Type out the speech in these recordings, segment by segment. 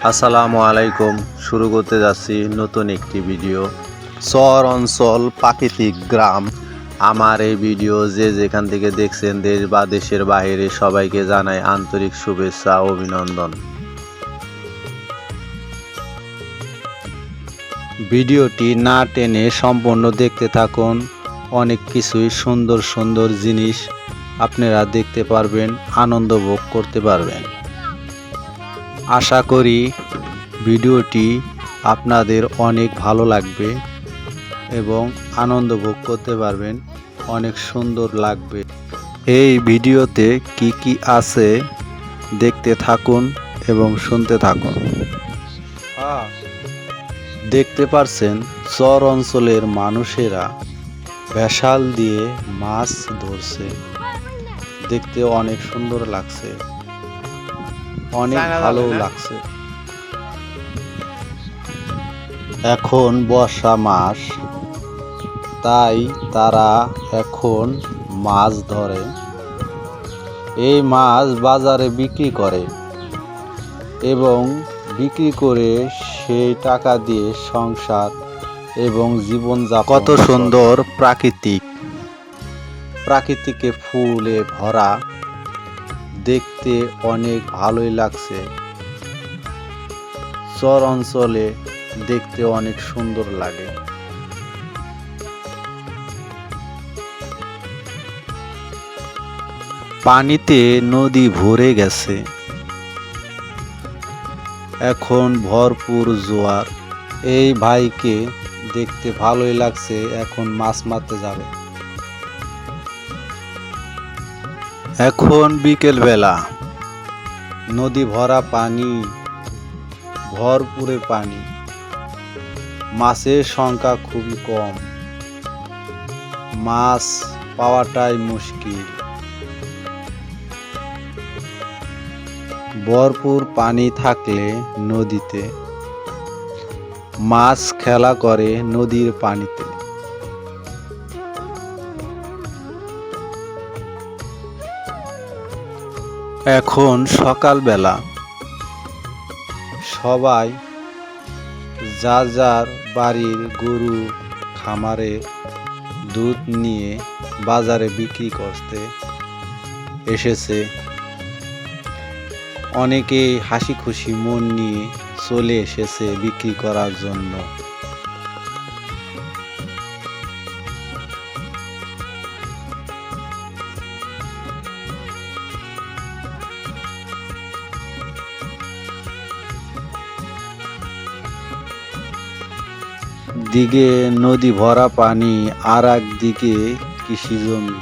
আসসালামু আলাইকুম। শুরু করতে যাচ্ছি নতুন একটি ভিডিও। শহর অঞ্চল প্রাকৃতিক গ্রাম। আমার এই ভিডিও যে যেখান থেকে দেখছেন, দেশ বা দেশের বাইরে, সবাইকে জানাই আন্তরিক শুভেচ্ছা ও অভিনন্দন। ভিডিওটি না টেনে সম্পূর্ণ দেখতে থাকুন। অনেক কিছুই সুন্দর সুন্দর জিনিস আপনারা দেখতে পারবেন, আনন্দ ভোগ করতে পারবেন। আশা করি ভিডিওটি আপনাদের অনেক ভালো লাগবে এবং আনন্দ ভোগ করতে পারবেন, অনেক সুন্দর লাগবে। এই ভিডিওতে কি কি আছে দেখতে থাকুন এবং শুনতে থাকুন। দেখতে পারছেন চর অঞ্চলের মানুষেরা ভেসাল দিয়ে মাছ ধরছে। দেখতে অনেক সুন্দর লাগছে, অনেক ভালো লাগছে। এখন বর্ষা মাস, তাই তারা এখন মাছ ধরে। এই মাছ বাজারে বিক্রি করে এবং বিক্রি করে সেই টাকা দিয়ে সংসার এবং জীবনযাপন। কত সুন্দর প্রাকৃতিকে ফুলে ভরা, দেখতে অনেক ভালোই লাগছে। চর অঞ্চলে দেখতে অনেক সুন্দর লাগে। পানিতে নদী ভরে গেছে, এখন ভরপুর জোয়ার। এই ভাইকে দেখতে ভালোই লাগছে, এখন মাছ মারতে যাবে। এখন বিকেল বেলা, নদী ভরা পানি, ভরপুরে পানি। মাছের সংখ্যা খুবই কম, মাছ পাওয়াটাই মুশকিল। ভরপুর পানি থাকলে নদীতে মাছ খেলা করে নদীর পানিতে। এখন সকালবেলা, সবাই যার যার বাড়ির গরু খামারে দুধ নিয়ে বাজারে বিক্রি করতে এসেছে। অনেকে হাসি খুশি মন নিয়ে চলে এসেছে বিক্রি করার জন্য। দিকে নদী ভরা পানি, আর একদিকে কৃষি জমি।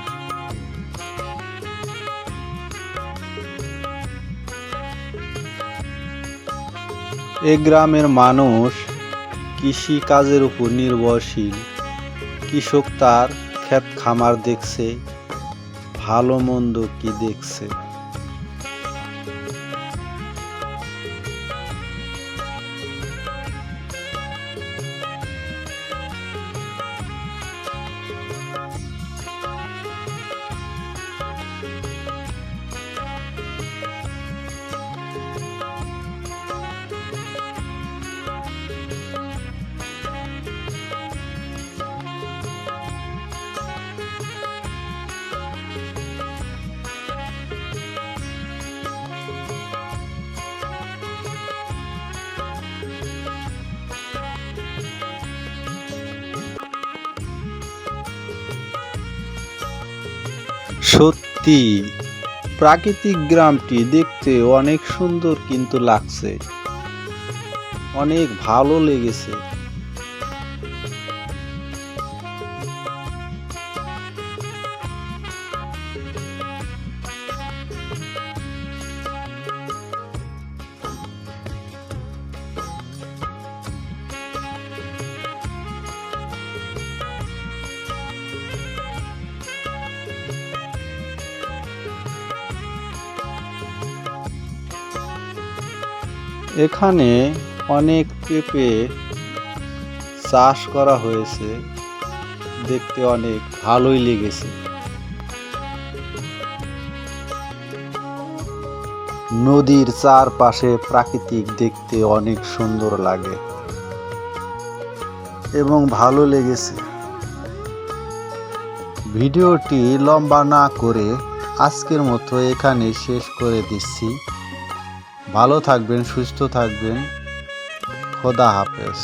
এই গ্রামের মানুষ কৃষি কাজের উপর নির্ভরশীল। কৃষক তার ক্ষেত খামার দেখছে, ভালো মন্দ কি দেখছে। সত্যি প্রাকৃতিক গ্রামটি দেখতে অনেক সুন্দর কিন্তু লাগছে, অনেক ভালো লেগেছে। এখানে অনেক পেঁপে চাষ করা হয়েছে, দেখতে অনেক ভালোই লেগেছে। নদীর চারপাশে প্রাকৃতিক দেখতে অনেক সুন্দর লাগে এবং ভালো লেগেছে। ভিডিওটি লম্বা না করে আজকের মতো এখানে শেষ করে দিচ্ছি। ভালো থাকবেন, সুস্থ থাকবেন। খোদা হাফেজ।